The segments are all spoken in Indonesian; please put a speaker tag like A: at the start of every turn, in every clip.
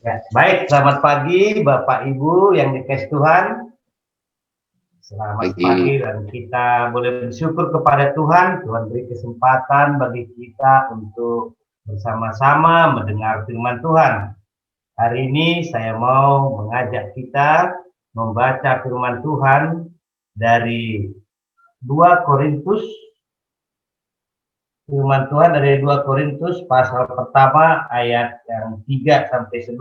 A: Ya, baik, selamat pagi Bapak Ibu yang dikasih Tuhan. Selamat
B: Pagi.
A: pagi dan kita boleh bersyukur kepada Tuhan. Tuhan beri kesempatan bagi kita untuk bersama-sama mendengar firman Tuhan. Hari ini saya mau mengajak kita membaca firman Tuhan dari 2 Korintus. Firman Tuhan dari 2 Korintus pasal pertama ayat yang 3 sampai 11.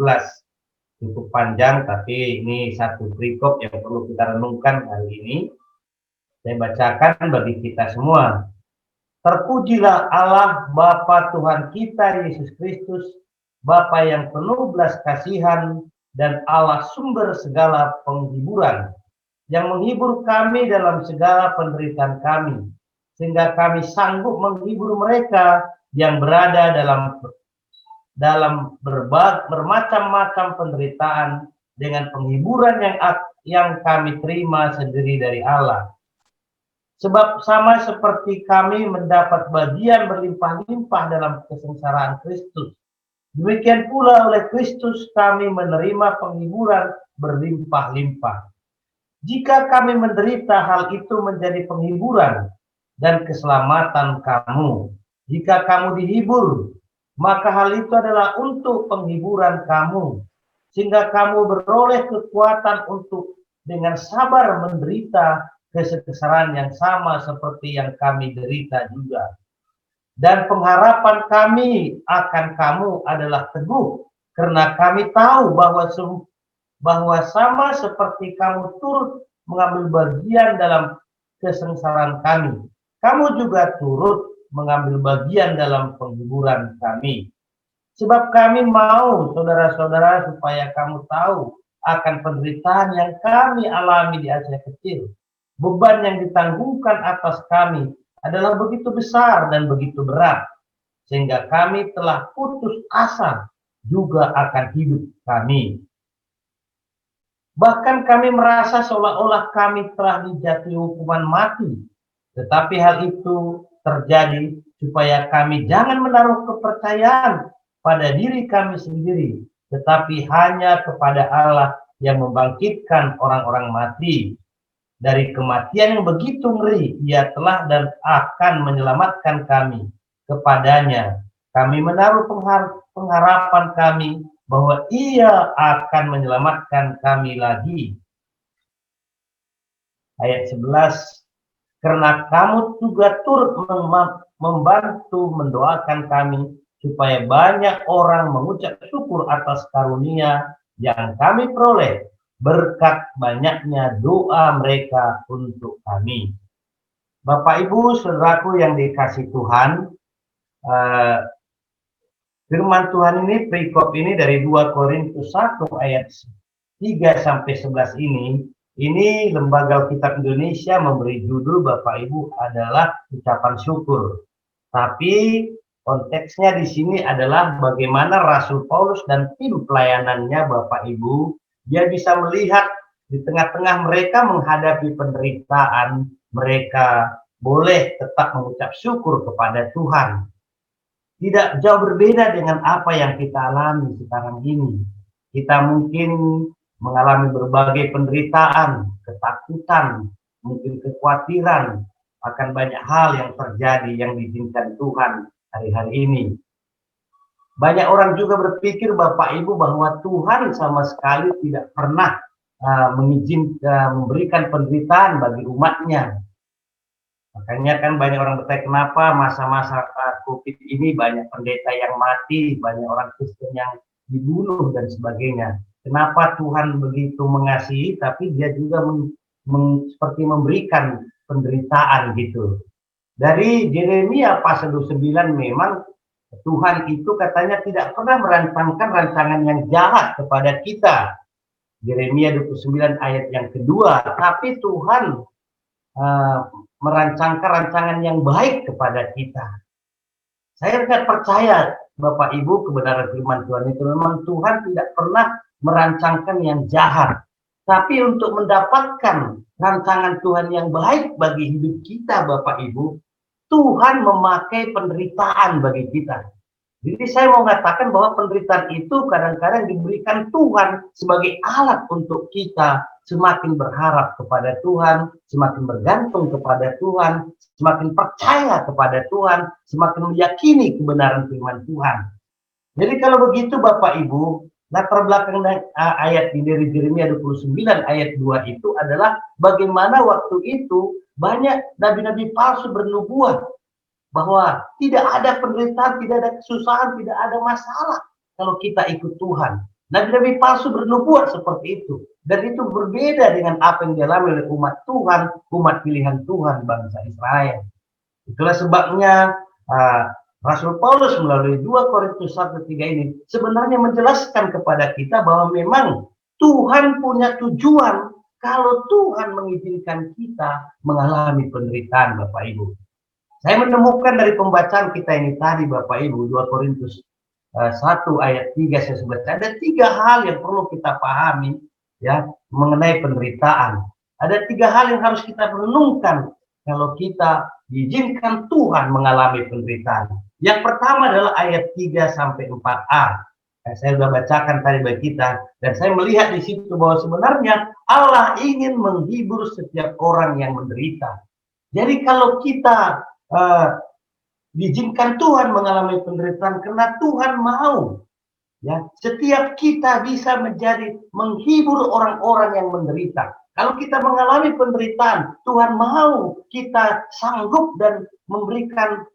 A: Cukup panjang, tapi ini satu perikop yang perlu kita renungkan hari ini. Saya bacakan bagi kita semua. Terpujilah Allah Bapa Tuhan kita Yesus Kristus, Bapa yang penuh belas kasihan dan Allah sumber segala penghiburan, yang menghibur kami dalam segala penderitaan kami, sehingga kami sanggup menghibur mereka yang berada dalam bermacam-macam penderitaan dengan penghiburan yang kami terima sendiri dari Allah. Sebab sama seperti kami mendapat bagian berlimpah-limpah dalam kesengsaraan Kristus, demikian pula oleh Kristus kami menerima penghiburan berlimpah-limpah. Jika kami menderita, hal itu menjadi penghiburan dan keselamatan kamu. Jika kamu dihibur, maka hal itu adalah untuk penghiburan kamu, sehingga kamu beroleh kekuatan untuk dengan sabar menderita kesengsaraan yang sama seperti yang kami derita juga. Dan pengharapan kami akan kamu adalah teguh, karena kami tahu bahwa sama seperti kamu turut mengambil bagian dalam kesengsaraan kami, kamu juga turut mengambil bagian dalam penghiburan kami. Sebab kami mau, saudara-saudara, supaya kamu tahu akan penderitaan yang kami alami di Asia Kecil. Beban yang ditanggungkan atas kami adalah begitu besar dan begitu berat, sehingga kami telah putus asa juga akan hidup kami. Bahkan kami merasa seolah-olah kami telah dijatuhi hukuman mati. Tetapi hal itu terjadi supaya kami jangan menaruh kepercayaan pada diri kami sendiri, tetapi hanya kepada Allah yang membangkitkan orang-orang mati. Dari kematian yang begitu ngeri, Ia telah dan akan menyelamatkan kami. Kepadanya kami menaruh pengharapan kami bahwa Ia akan menyelamatkan kami lagi. Ayat 11, karena kamu juga turut membantu mendoakan kami supaya banyak orang mengucap syukur atas karunia yang kami peroleh berkat banyaknya doa mereka untuk kami. Bapak Ibu saudaraku yang dikasih Tuhan, firman Tuhan ini, perikop ini dari 2 Korintus 1 ayat 3 sampai 11 ini Lembaga Alkitab Indonesia memberi judul Bapak Ibu adalah ucapan syukur. Tapi konteksnya di sini adalah bagaimana Rasul Paulus dan tim pelayanannya Bapak Ibu, dia bisa melihat di tengah-tengah mereka menghadapi penderitaan, mereka boleh tetap mengucap syukur kepada Tuhan. Tidak jauh berbeda dengan apa yang kita alami sekarang ini. Kita mungkin mengalami berbagai penderitaan, ketakutan, mungkin kekhawatiran akan banyak hal yang terjadi yang diizinkan Tuhan hari-hari ini. Banyak orang juga berpikir Bapak Ibu bahwa Tuhan sama sekali tidak pernah memberikan penderitaan bagi umatnya. Makanya kan banyak orang bertanya kenapa masa-masa COVID ini banyak pendeta yang mati, banyak orang Kristen yang dibunuh dan sebagainya. Kenapa Tuhan begitu mengasihi tapi dia juga seperti memberikan penderitaan gitu. Dari Yeremia pasal 29 memang Tuhan itu katanya tidak pernah merancangkan rancangan yang jahat kepada kita. Yeremia 29 ayat yang kedua, tapi Tuhan merancangkan rancangan yang baik kepada kita. Saya tidak percaya Bapak Ibu kebenaran firman Tuhan itu, memang Tuhan tidak pernah merancangkan yang jahat. Tapi untuk mendapatkan rancangan Tuhan yang baik bagi hidup kita Bapak Ibu, Tuhan memakai penderitaan bagi kita. Jadi saya mau mengatakan bahwa penderitaan itu kadang-kadang diberikan Tuhan sebagai alat untuk kita semakin berharap kepada Tuhan, semakin bergantung kepada Tuhan, semakin percaya kepada Tuhan, semakin meyakini kebenaran firman Tuhan. Jadi kalau begitu Bapak Ibu, latar belakang ayat di dari Yeremia 29 ayat 2 itu adalah bagaimana waktu itu banyak nabi-nabi palsu bernubuat bahwa tidak ada penderitaan, tidak ada kesusahan, tidak ada masalah kalau kita ikut Tuhan. Nabi-nabi palsu bernubuat seperti itu. Dan itu berbeda dengan apa yang dialami oleh umat Tuhan, umat pilihan Tuhan bangsa Israel. Itulah sebabnya uh, Rasul Paulus melalui 2 Korintus 1:3 ini sebenarnya menjelaskan kepada kita bahwa memang Tuhan punya tujuan kalau Tuhan mengizinkan kita mengalami penderitaan Bapak Ibu. Saya menemukan dari pembacaan kita ini tadi Bapak Ibu 2 Korintus 1 ayat 3 saya baca ada 3 hal yang perlu kita pahami ya mengenai penderitaan. Ada 3 hal yang harus kita renungkan kalau kita diizinkan Tuhan mengalami penderitaan. Yang pertama adalah ayat 3 sampai 4a. Saya sudah bacakan tadi bagi kita dan saya melihat di situ bahwa sebenarnya Allah ingin menghibur setiap orang yang menderita. Jadi kalau kita diizinkan Tuhan mengalami penderitaan karena Tuhan mau ya setiap kita bisa menjadi menghibur orang-orang yang menderita. Kalau kita mengalami penderitaan, Tuhan mau kita sanggup dan memberikan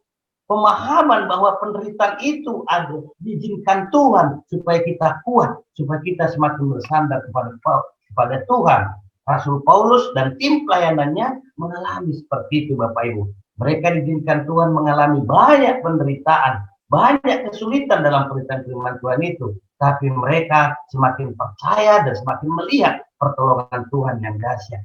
A: pemahaman bahwa penderitaan itu ada diizinkan Tuhan supaya kita kuat, supaya kita semakin bersandar kepada Tuhan. Rasul Paulus dan tim pelayanannya mengalami seperti itu Bapak Ibu. Mereka diizinkan Tuhan mengalami banyak penderitaan, banyak kesulitan dalam penderitaan firman Tuhan itu. Tapi mereka semakin percaya dan semakin melihat pertolongan Tuhan yang dahsyat.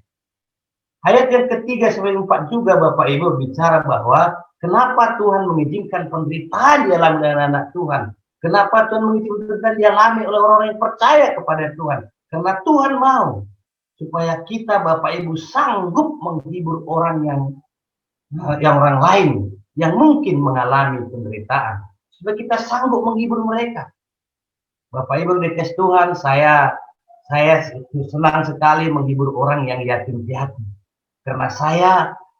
A: Ayat yang ketiga sampai 4 juga Bapak Ibu bicara bahwa kenapa Tuhan mengizinkan penderitaan dialami oleh anak Tuhan. Kenapa Tuhan mengizinkan penderitaan dialami oleh orang-orang yang percaya kepada Tuhan. Karena Tuhan mau supaya kita Bapak Ibu sanggup menghibur orang yang orang lain yang mungkin mengalami penderitaan supaya kita sanggup menghibur mereka. Bapak Ibu dikasih Tuhan, saya senang sekali menghibur orang yang yatim piatu karena saya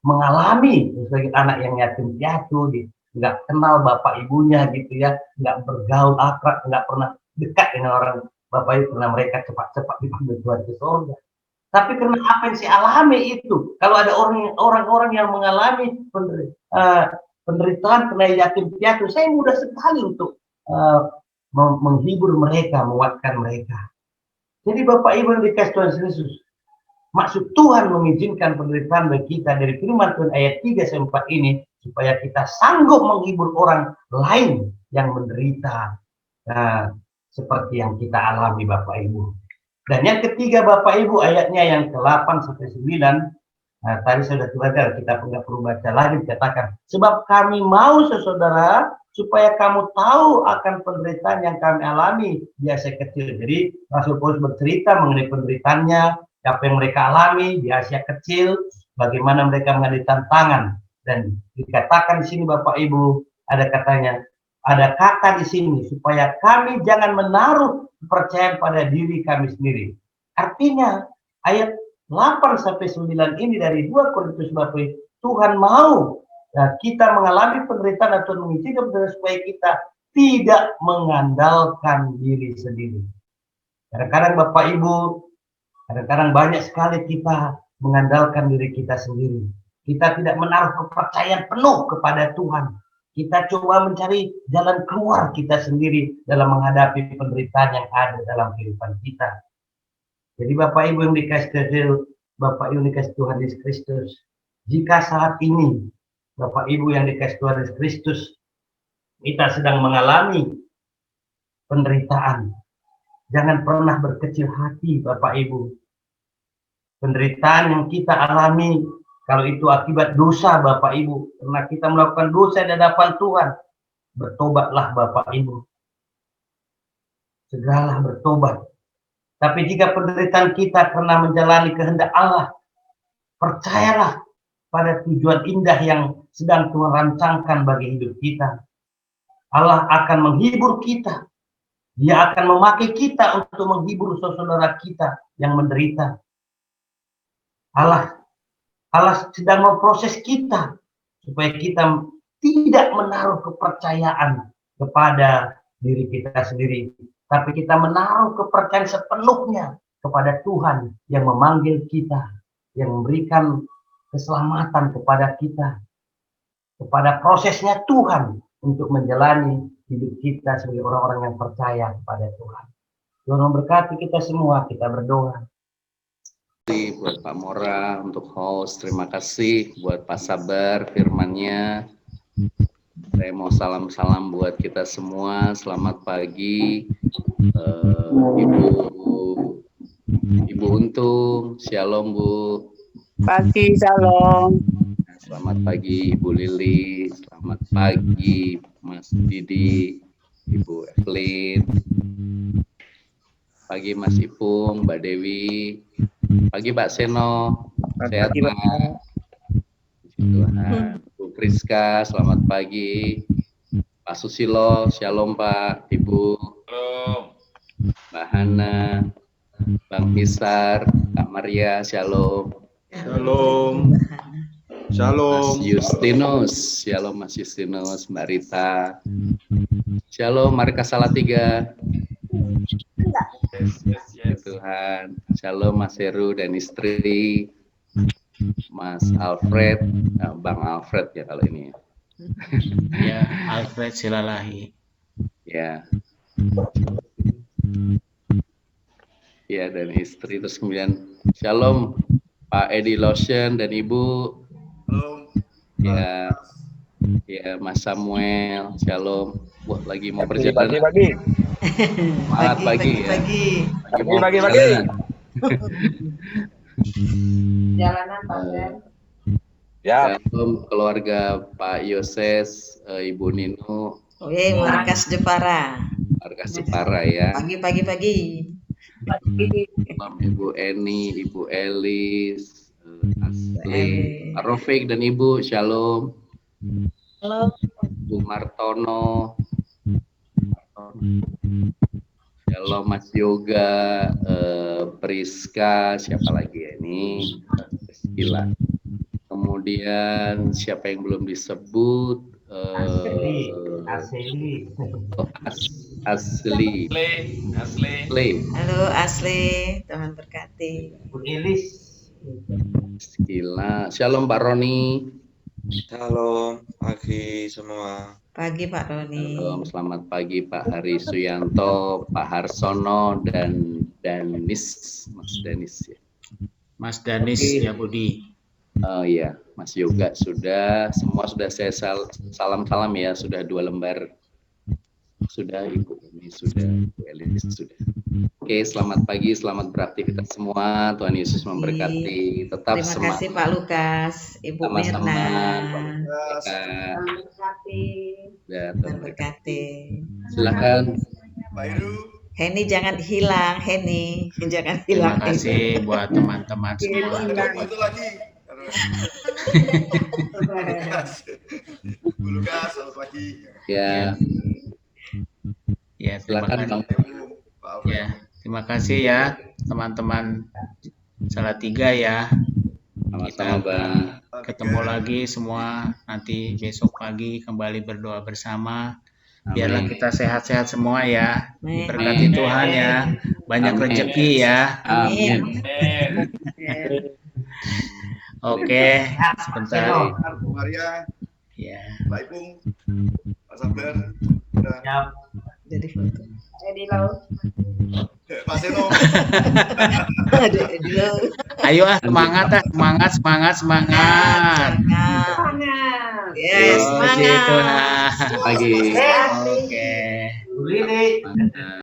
A: mengalami sebagai anak yang yatim piatu, nggak kenal bapak ibunya gitu ya, nggak bergaul akrab, nggak pernah dekat dengan orang bapak ibu karena mereka cepat-cepat dipanggil Tuhan ke surga. Tapi karena apa yang saya alami itu, kalau ada orang-orang yang mengalami penderitaan karena yatim piatu, saya mudah sekali untuk menghibur mereka, menguatkan mereka. Jadi Bapak Ibu yang dikasih Tuhan Yesus, maksud Tuhan mengizinkan penderitaan bagi kita dari firman Tuhan ayat 3-4 ini, supaya kita sanggup menghibur orang lain yang menderita seperti yang kita alami Bapak Ibu. Dan yang ketiga Bapak Ibu ayatnya yang ke-8-9, tadi saya sudah baca, kita nggak perlu baca lagi, dikatakan, sebab kami mau saudara supaya kamu tahu akan penderitaan yang kami alami di Asia kecil. Jadi Rasul Paulus bercerita mengenai penderitaannya, apa yang mereka alami di Asia kecil, bagaimana mereka menghadapi tantangan. Dan dikatakan di sini Bapak Ibu, ada katanya, ada kata di sini supaya kami jangan menaruh kepercayaan pada diri kami sendiri. Artinya ayat 8-9 ini dari 2 Korintus 4, Tuhan mau kita mengalami penderitaan atau mengizinkan supaya kita tidak mengandalkan diri sendiri. Kadang-kadang Bapak Ibu, kadang-kadang banyak sekali kita mengandalkan diri kita sendiri. Kita tidak menaruh kepercayaan penuh kepada Tuhan. Kita coba mencari jalan keluar kita sendiri dalam menghadapi penderitaan yang ada dalam kehidupan kita. Jadi Bapak Ibu yang dikasih Bapak Ibu dikasih Tuhan Yesus Kristus, jika saat ini Bapak Ibu yang dikasih Tuhan Yesus Kristus, kita sedang mengalami penderitaan, jangan pernah berkecil hati Bapak Ibu. Penderitaan yang kita alami, kalau itu akibat dosa Bapak Ibu, karena kita melakukan dosa di hadapan Tuhan, bertobatlah Bapak Ibu. Segeralah bertobat. Tapi jika penderitaan kita karena menjalani kehendak Allah, percayalah pada tujuan indah yang sedang Tuhan rancangkan bagi hidup kita. Allah akan menghibur kita. Dia akan memakai kita untuk menghibur saudara kita yang menderita. Allah sedang memproses kita supaya kita tidak menaruh kepercayaan kepada diri kita sendiri, tapi kita menaruh kepercayaan sepenuhnya kepada Tuhan yang memanggil kita, yang memberikan keselamatan kepada kita, kepada prosesnya Tuhan untuk menjalani hidup kita sebagai orang-orang yang percaya kepada Tuhan. Tuhan memberkati kita semua, kita berdoa.
B: Buat Pak Mora untuk host, terima kasih buat Pak Sabar firmannya. Saya mau salam-salam buat kita semua. Selamat pagi, Ibu Untung. Shalom Bu.
C: Pagi, shalom.
B: Selamat pagi Ibu Lili. Selamat pagi Mas Didi, Ibu Evelyn. Pagi Mas Ipung, Mbak Dewi. Pagi Pak Seno. Sehat Pak. Tuhan. Bu Priska, selamat pagi. Pak Susilo, shalom Pak, Ibu.
D: Shalom.
B: Mbak Hana, Bang Hisar, Kak Maria, shalom.
D: Shalom. Shalom.
B: Mas Justinus, shalom Mas Justinus, Mbak Rita. Shalom Marika Salatiga.
D: Yes.
B: Tuhan. Shalom Mas Heru dan istri. Mas Alfred, Bang Alfred ya kalau ini.
E: Ya, Alfred Silalahi.
B: Ya. Ya, dan istri. Terus kemudian shalom Pak Edi Lotion dan Ibu.
D: Shalom.
B: Ya. Ya, Mas Samuel, shalom. Wah, lagi mau perjalanan.
C: Pagi.
B: Semangat pagi ya.
C: Pagi.
F: Jalanan Pak Ben.
C: Ya.
B: Shalom keluarga Pak Yoses, Ibu Nino.
F: Oke, Markas Jepara.
B: Markas Jepara ya.
F: Pagi.
B: Shalom Ibu Eni, Ibu Elis, Asli, Pak Rofik dan Ibu, shalom.
F: Halo.
B: Bu Martono. Shalom Mas Yoga, Priska, siapa lagi ya ini? Priscila. Kemudian siapa yang belum disebut? Asli.
F: Halo Asli, Tuhan berkati.
A: Bu Elis.
B: Gila. Shalom Pak Roni.
D: Shalom pagi semua.
F: Pagi Pak Roni.
B: Shalom, selamat pagi Pak Hari Suyanto, Pak Harsono dan Danis, Mas Danis ya.
E: Mas Danis ya Budi.
B: Oh iya, Mas Yoga sudah, semua sudah saya salam ya, sudah 2 lembar. Sudah Ibu ini sudah, Bu Elis sudah. Oke, selamat pagi, selamat beraktivitas semua. Tuhan Yesus memberkati. Tetap
F: Terima
B: semangat.
F: kasih Pak Lukas, Ibu
B: Sama-sama.
F: Mirna.
B: Tuhan
F: berkati.
B: Ya,
F: Tuhan
B: Tuhan
F: berkati.
B: silakan.
D: Pak Heru.
F: Heni jangan hilang, Heni. Jangan
E: Terima
F: hilang.
E: kasih buat teman-teman semua.
D: Itu lagi. Bu Lukas, selamat pagi.
B: Ya,
E: Ya, terima
B: silakan
E: kasih.
B: Bang.
D: Pak Alfred.
E: Ya, terima kasih ya teman-teman Salatiga ya.
B: Sama-sama Bang.
E: Ketemu lagi semua nanti besok pagi kembali berdoa bersama. Biarlah
B: Amin.
E: kita sehat-sehat semua ya.
F: Amin.
E: Berkati Tuhan ya. Banyak
B: Amin.
E: rezeki ya.
B: Amin.
E: Oke, sebentar.
D: Bu Maria,
E: Ya.
D: Pak Ipung, Pak Sabar, udah.
F: Jadi foto.
D: Pak Seno.
E: Ayo semangat.
F: Semangat. Yes,
E: Puji
F: semangat.
E: Tuhan.
B: Pagi.
E: Oke.
A: Bu Lili.
B: Semangat.